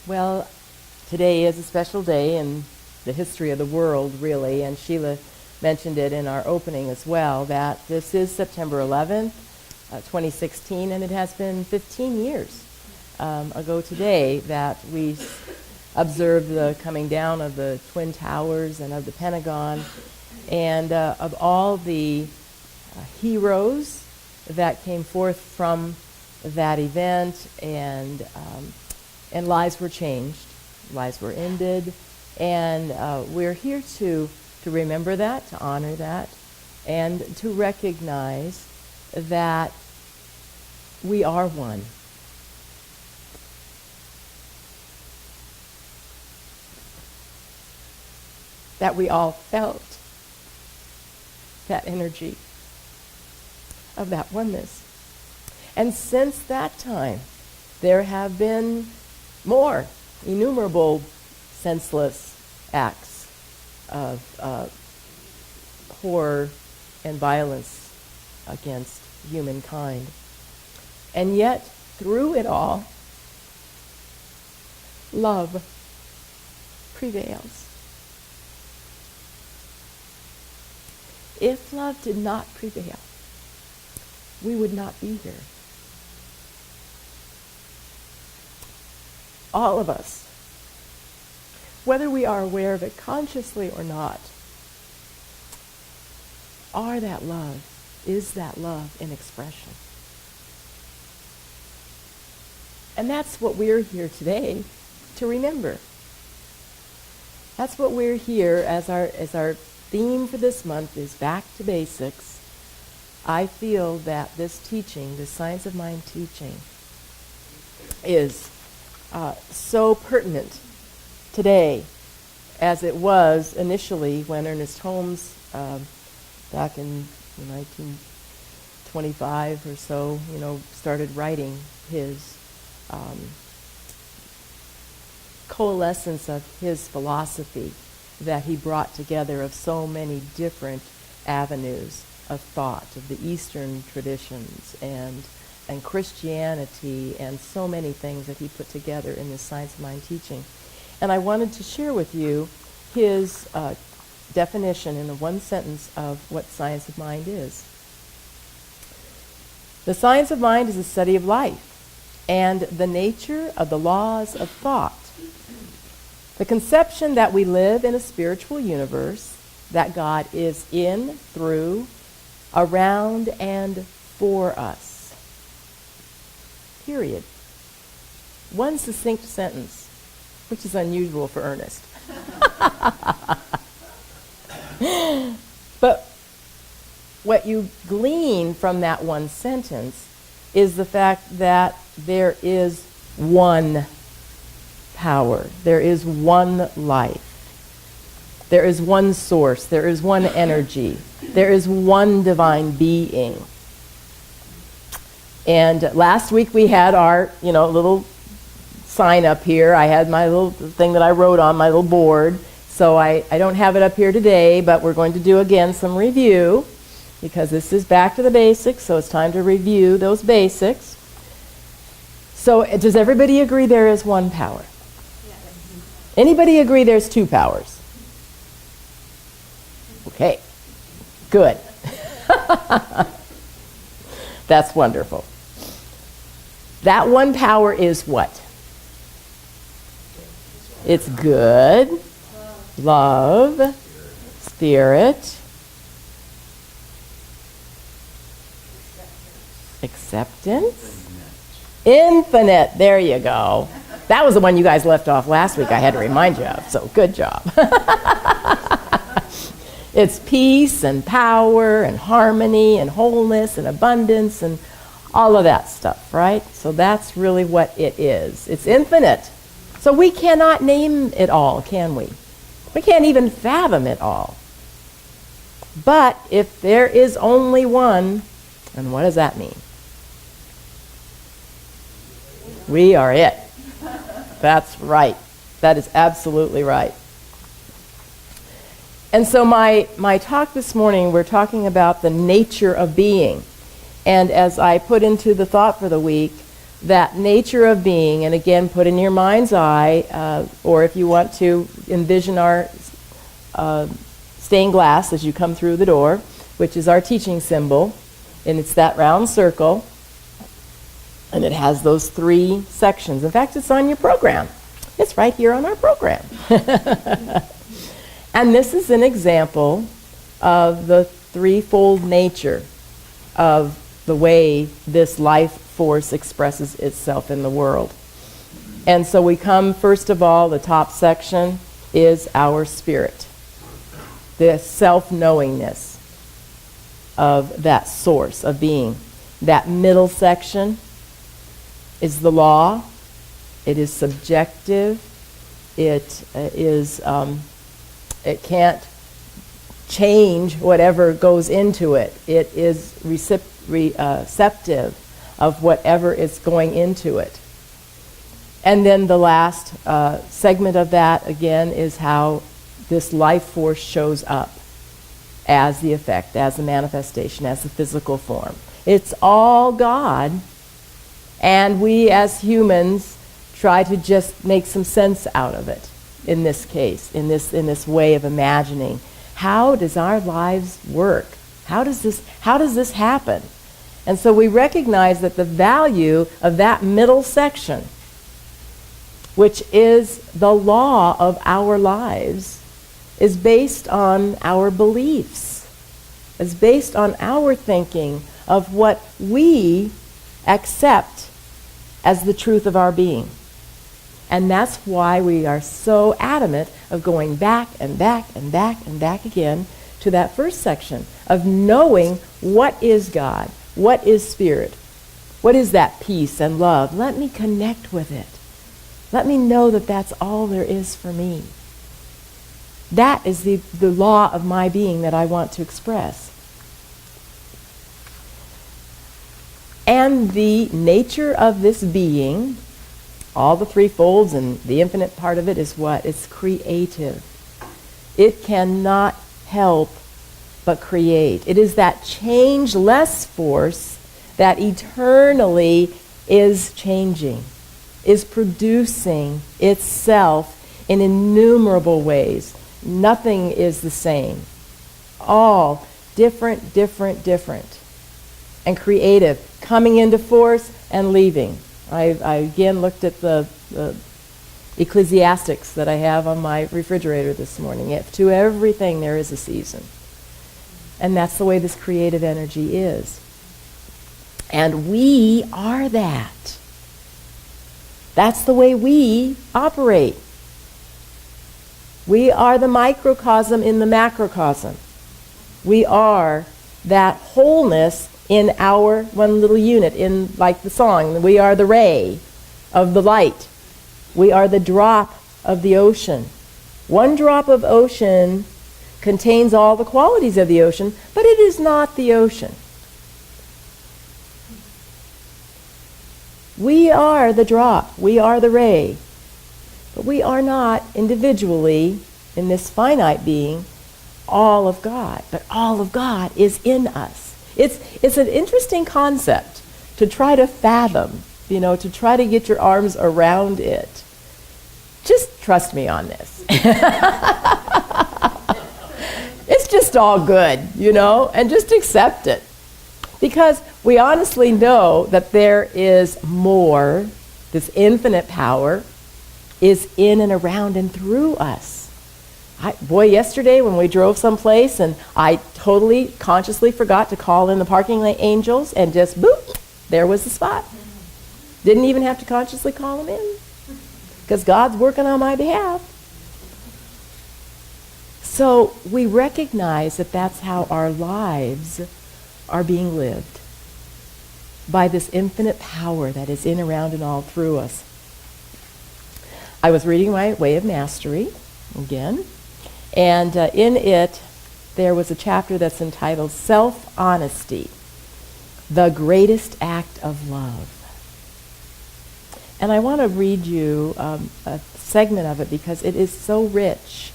Well, today is a special day in the history of the world, really, and Sheila mentioned it in our opening as well, that this is September 11th, 2016, and it has been 15 years ago today that we observed the coming down of the Twin Towers and of the Pentagon, and of all the heroes that came forth from that event, and lives were changed, lives were ended, and we're here to remember that, to honor that, and to recognize that we are one. That we all felt that energy of that oneness. And since that time, there have been more innumerable senseless acts of horror and violence against humankind. And yet, through it all, love prevails. If love did not prevail, we would not be here. All of us, whether we are aware of it consciously or not, are that love, is that love in expression. And that's what we're here today to remember. That's what we're here as our theme for this month is back to basics. I feel that this teaching, the Science of Mind teaching, is so pertinent today as it was initially when Ernest Holmes, back in 1925 or so, started writing his coalescence of his philosophy that he brought together of so many different avenues of thought, of the Eastern traditions and Christianity, and so many things that he put together in this Science of Mind teaching. And I wanted to share with you his definition in one sentence of what Science of Mind is. The science of mind is the study of life and the nature of the laws of thought. The conception that we live in a spiritual universe, that God is in, through, around, and for us. Period. One succinct sentence, which is unusual for Ernest. But what you glean from that one sentence is the fact that there is one power, there is one life, there is one source, there is one energy, there is one divine being. And last week we had our, little sign up here. I had my little thing that I wrote on my little board. So I don't have it up here today, but we're going to do again some review because this is back to the basics, so it's time to review those basics. So does everybody agree there is one power? Yes. Anybody agree there's two powers? Okay, good. That's wonderful. That one power is what? It's good, love, spirit, acceptance, infinite. There you go. That was the one you guys left off last week I had to remind you of, so good job. It's peace and power and harmony and wholeness and abundance and all of that stuff, right? So that's really what it is. It's infinite. So we cannot name it all, can we? We can't even fathom it all. But if there is only one, then what does that mean? We are it. That's right. That is absolutely right. And so my talk this morning, we're talking about the nature of being. And as I put into the thought for the week, that nature of being, and again, put in your mind's eye, or if you want to envision our stained glass as you come through the door, which is our teaching symbol, and it's that round circle, and it has those 3 sections. In fact, it's on your program. It's right here on our program. And this is an example of the threefold nature of the way this life force expresses itself in the world. And so we come, first of all, the top section is our spirit, the self-knowingness of that source of being. That middle section is the law. It is subjective. It can't change whatever goes into it. It is receptive of whatever is going into it. And then the last segment of that, again, is how this life force shows up as the effect, as the manifestation, as the physical form. It's all God, and we as humans try to just make some sense out of it in this case, in this way of imagining. How does our lives work? How does this happen? And so we recognize that the value of that middle section, which is the law of our lives, is based on our beliefs, is based on our thinking of what we accept as the truth of our being. And that's why we are so adamant of going back and back and back and back again to that first section of knowing what is God, what is spirit, what is that peace and love. Let me connect with it. Let me know that that's all there is for me. That is the law of my being that I want to express. And the nature of this being, all the three folds and the infinite part of it, is what? It's creative. It cannot help but create. It is that changeless force that eternally is changing, is producing itself in innumerable ways. Nothing is the same. All different, different, different. And creative, coming into force and leaving. I again looked at the Ecclesiastics that I have on my refrigerator this morning. To everything there is a season. And that's the way this creative energy is. And we are that. That's the way we operate. We are the microcosm in the macrocosm. We are that wholeness in our one little unit, in like the song, we are the ray of the light. We are the drop of the ocean. One drop of ocean contains all the qualities of the ocean, but it is not the ocean. We are the drop. We are the ray. But we are not individually, in this finite being, all of God. But all of God is in us. It's an interesting concept to try to fathom, to try to get your arms around it. Just trust me on this. It's just all good, and just accept it. Because we honestly know that there is more, this infinite power is in and around and through us. Yesterday when we drove someplace and I totally consciously forgot to call in the parking angels, and just boop, there was the spot. Didn't even have to consciously call them in because God's working on my behalf. So we recognize that that's how our lives are being lived, by this infinite power that is in, around, and all through us. I was reading my Way of Mastery again, and in it there was a chapter that's entitled Self-Honesty, the Greatest Act of Love. And I want to read you a segment of it because it is so rich.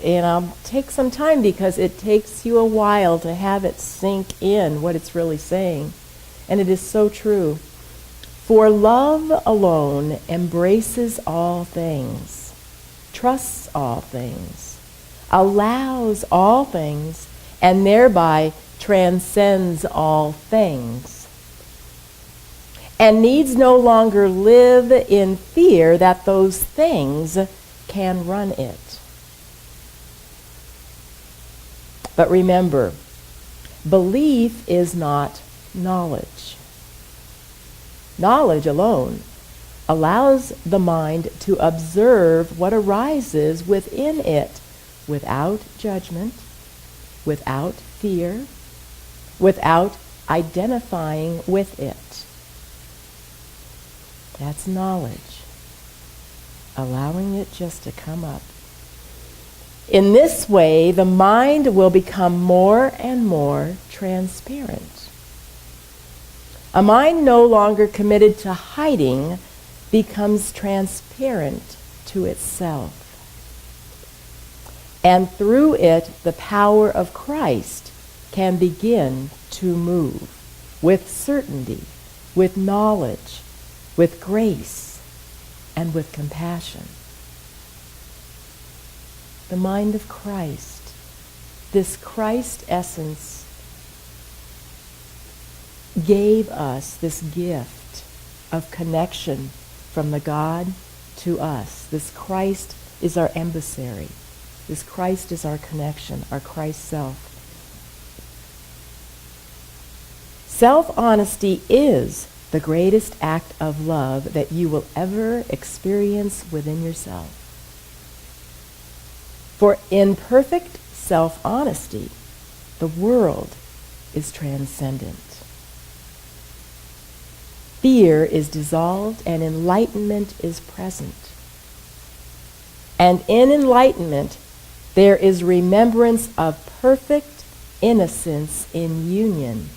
And I'll take some time because it takes you a while to have it sink in what it's really saying. And it is so true. For love alone embraces all things, trusts all things, allows all things, and thereby transcends all things, and needs no longer live in fear that those things can run it. But remember, belief is not knowledge. Knowledge alone allows the mind to observe what arises within it without judgment, without fear, without identifying with it. That's knowledge, allowing it just to come up. In this way, the mind will become more and more transparent. A mind no longer committed to hiding becomes transparent to itself. And through it, the power of Christ can begin to move with certainty, with knowledge, with grace, and with compassion. The mind of Christ, this Christ essence, gave us this gift of connection from the God to us. This Christ is our emissary. This Christ is our connection, our Christ self. Self-honesty is the greatest act of love that you will ever experience within yourself. For in perfect self-honesty, the world is transcendent. Fear is dissolved and enlightenment is present. And in enlightenment, there is remembrance of perfect innocence in union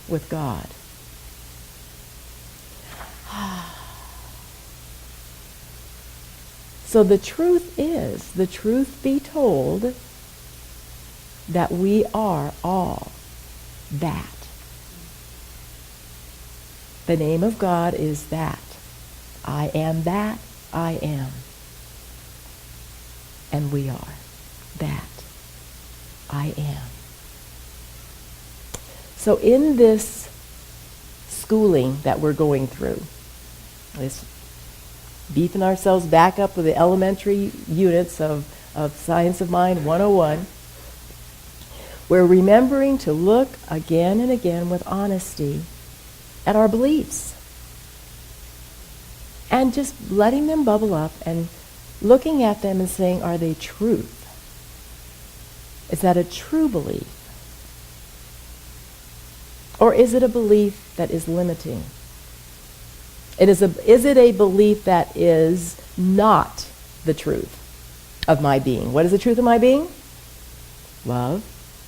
with God. So the truth is, the truth be told, that we are all that. The name of God is that. I am that I am. And we are that I am. So in this schooling that we're going through, this beefing ourselves back up with the elementary units of Science of Mind 101, we're remembering to look again and again with honesty at our beliefs. And just letting them bubble up and looking at them and saying, are they truth? Is that a true belief? Or is it a belief that is limiting? Is it a belief that is not the truth of my being? What is the truth of my being? Love,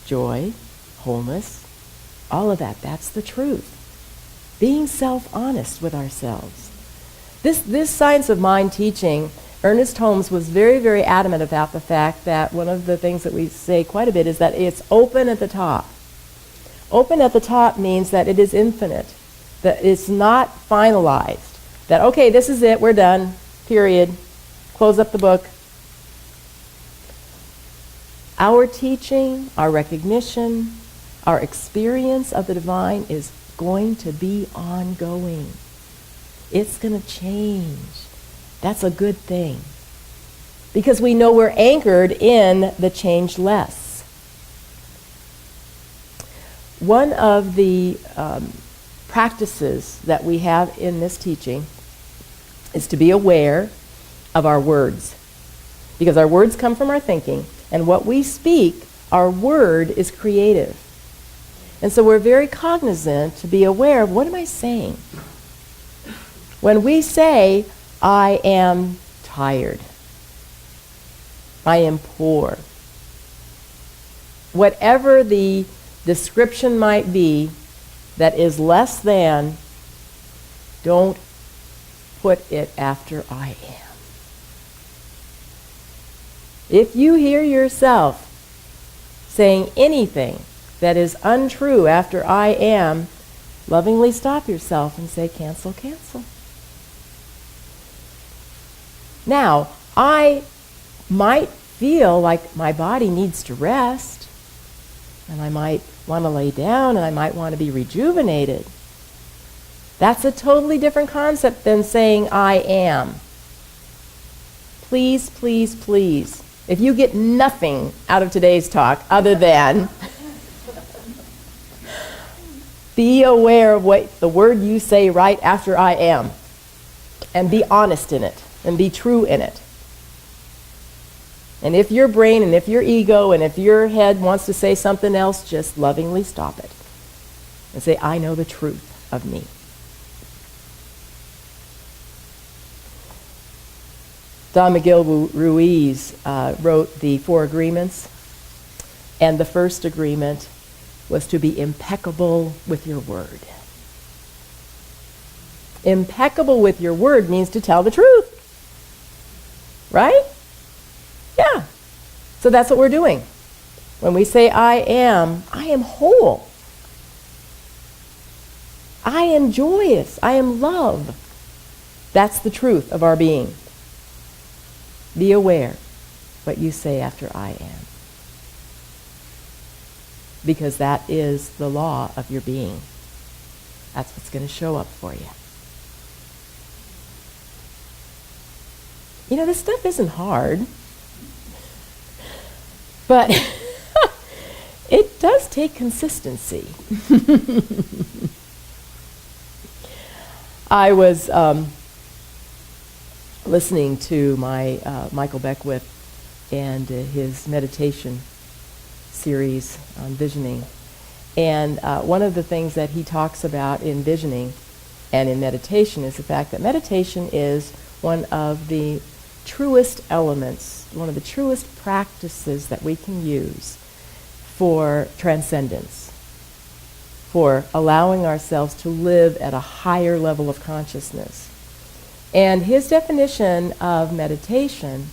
joy, wholeness, all of that. That's the truth. Being self-honest with ourselves. This Science of Mind teaching, Ernest Holmes was very, very adamant about the fact that one of the things that we say quite a bit is that it's open at the top. Open at the top means that it is infinite, that it's not finalized, that, okay, this is it, we're done, period, close up the book. Our teaching, our recognition, our experience of the divine is going to be ongoing. It's going to change. That's a good thing. Because we know we're anchored in the changeless. One of the practices that we have in this teaching is to be aware of our words. Because our words come from our thinking, and what we speak, our word is creative. And so we're very cognizant to be aware of, what am I saying? When we say, I am tired, I am poor, whatever the description might be that is less than, don't put it after I am. If you hear yourself saying anything that is untrue after I am, lovingly stop yourself and say, cancel, cancel. Now, I might feel like my body needs to rest, and I might want to lay down, and I might want to be rejuvenated. That's a totally different concept than saying I am. Please, please, please, if you get nothing out of today's talk other than be aware of what the word you say right after I am, and be honest in it, and be true in it. And if your brain and if your ego and if your head wants to say something else, just lovingly stop it and say, I know the truth of me. Don Miguel Ruiz wrote the 4 agreements, and the first agreement was to be impeccable with your word. Impeccable with your word means to tell the truth. Right? Yeah. So that's what we're doing. When we say I am whole. I am joyous. I am love. That's the truth of our being. Be aware what you say after I am. Because that is the law of your being. That's what's going to show up for you. You know, this stuff isn't hard. But it does take consistency. I was listening to my Michael Beckwith and his meditation series on visioning. And one of the things that he talks about in visioning and in meditation is the fact that meditation is one of the truest elements, one of the truest practices that we can use for transcendence, for allowing ourselves to live at a higher level of consciousness. And his definition of meditation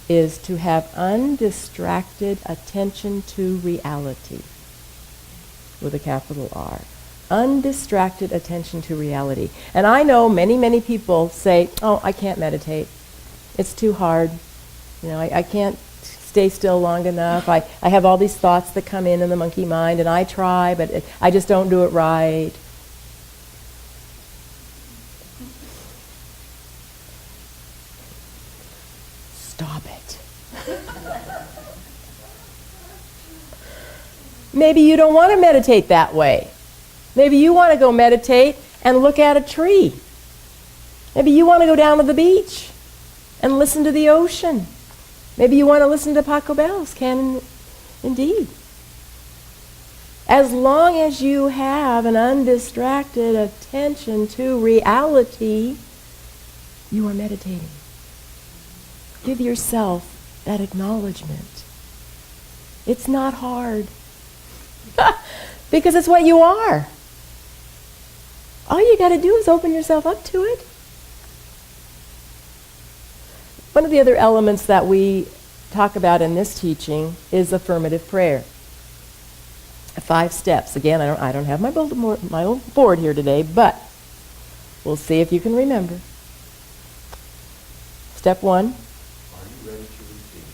is to have undistracted attention to reality, with a capital R. Undistracted attention to reality. And I know many, many people say, oh, I can't meditate. It's too hard. You know, I can't stay still long enough. I have all these thoughts that come in the monkey mind, and I try, but I just don't do it right. Stop it. Maybe you don't want to meditate that way. Maybe you want to go meditate and look at a tree. Maybe you want to go down to the beach and listen to the ocean. Maybe you want to listen to Paco Bells, can indeed. As long as you have an undistracted attention to reality, you are meditating. Give yourself that acknowledgement. It's not hard. Because it's what you are. All you got to do is open yourself up to it. One of the other elements that we talk about in this teaching is affirmative prayer. 5 steps. Again, I don't have my old board here today, but we'll see if you can remember. Step 1. Are you ready to receive?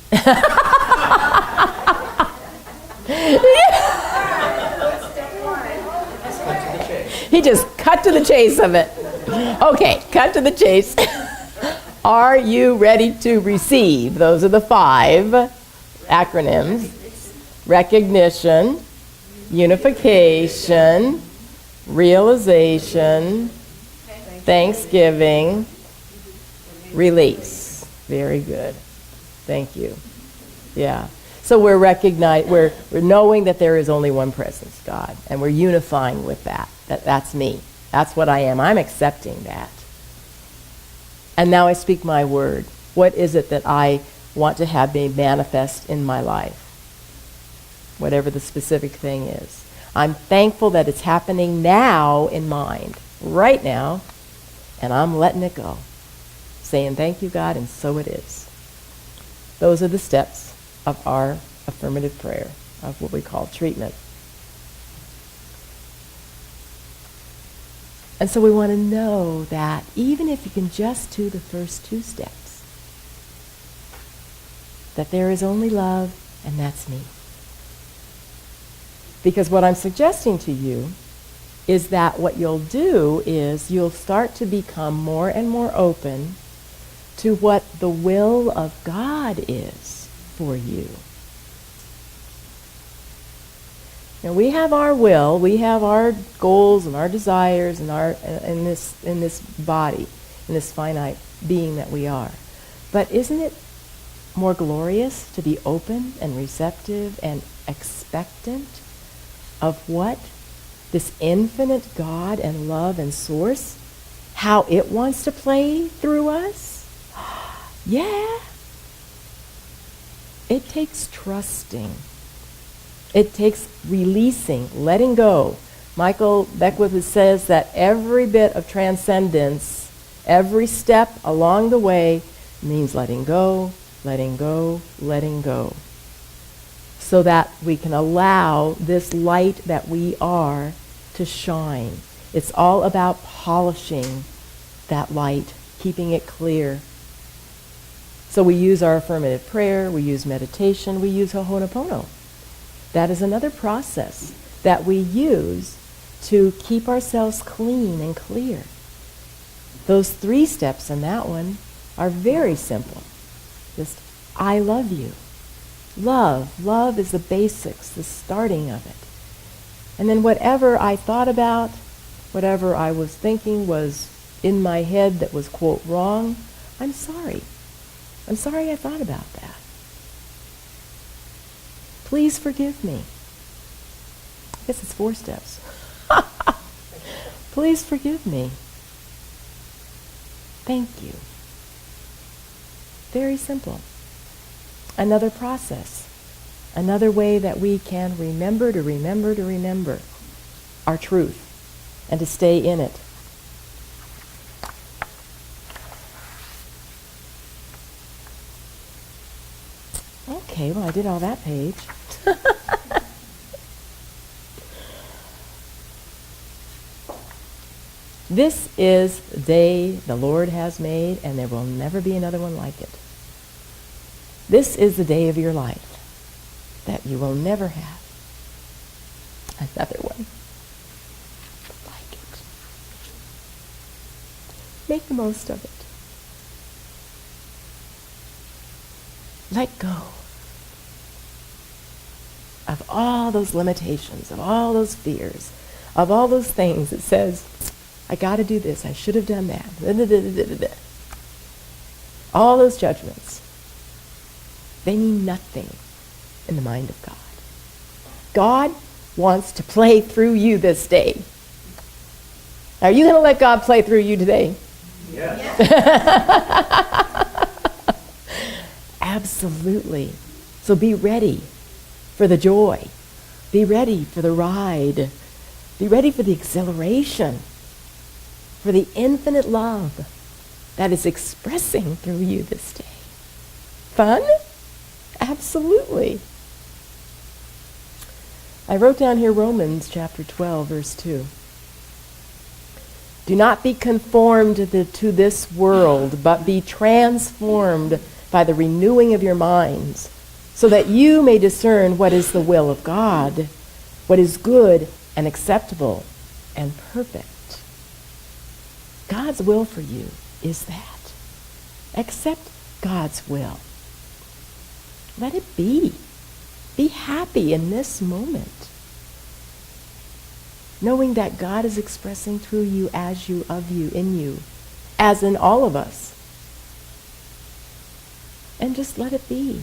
He just cut to the chase of it. Okay, cut to the chase. Are you ready to receive? Those are the 5 acronyms. Recognition, unification, realization, thanksgiving, release. Very good. Thank you. Yeah. So we're knowing that there is only one presence, God, and we're unifying with that. That's me. That's what I am. I'm accepting that. And now I speak my word. What is it that I want to have be manifest in my life? Whatever the specific thing is. I'm thankful that it's happening now in mind, right now, and I'm letting it go. Saying thank you, God, and so it is. Those are the steps of our affirmative prayer, of what we call treatment. And so we want to know that even if you can just do the first 2 steps, that there is only love, and that's me. Because what I'm suggesting to you is that what you'll do is you'll start to become more and more open to what the will of God is for you. Now, we have our will, we have our goals and our desires and in this body, in this finite being that we are. But isn't it more glorious to be open and receptive and expectant of what this infinite God and love and source, how it wants to play through us? Yeah. It takes trusting. It takes releasing, letting go. Michael Beckwith says that every bit of transcendence, every step along the way means letting go, letting go, letting go. So that we can allow this light that we are to shine. It's all about polishing that light, keeping it clear. So we use our affirmative prayer, we use meditation, we use Ho'oponopono. That is another process that we use to keep ourselves clean and clear. Those 3 steps in that one are very simple. Just, I love you. Love is the basics, the starting of it. And then whatever I thought about, whatever I was thinking was in my head that was, quote, wrong, I'm sorry. I'm sorry I thought about that. Please forgive me. I guess it's 4 steps. Please forgive me. Thank you. Very simple. Another process. Another way that we can remember our truth and to stay in it. Okay, well, I did all that page. This is the day the Lord has made, and there will never be another one like it. This is the day of your life that you will never have another one like it. Make the most of it. Let go of all those limitations, of all those fears, of all those things that says, I got to do this, I should have done that. All those judgments, they mean nothing in the mind of God. God wants to play through you this day. Are you going to let God play through you today? Yes. Absolutely. So be ready for the joy. Be ready for the ride. Be ready for the exhilaration, for the infinite love that is expressing through you this day. Fun? Absolutely. I wrote down here Romans chapter 12, verse 2. Do not be conformed to this world, but be transformed by the renewing of your minds, so that you may discern what is the will of God, what is good and acceptable and perfect. God's will for you is that. Accept God's will. Let it be. Be happy in this moment, knowing that God is expressing through you, as you, of you, in you, as in all of us. And just let it be.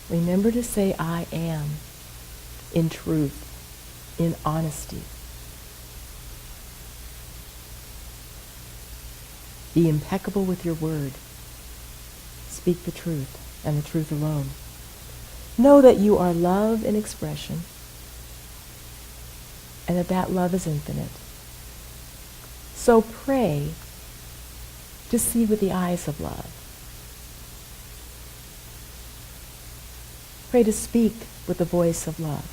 Remember to say, I am, in truth, in honesty. Be impeccable with your word. Speak the truth and the truth alone. Know that you are love in expression, and that love is infinite. So pray to see with the eyes of love. Pray to speak with the voice of love.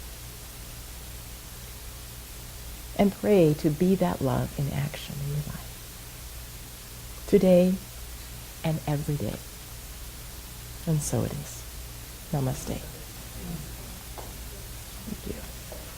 And pray to be that love in action in your life. Today and every day. And so it is. Namaste.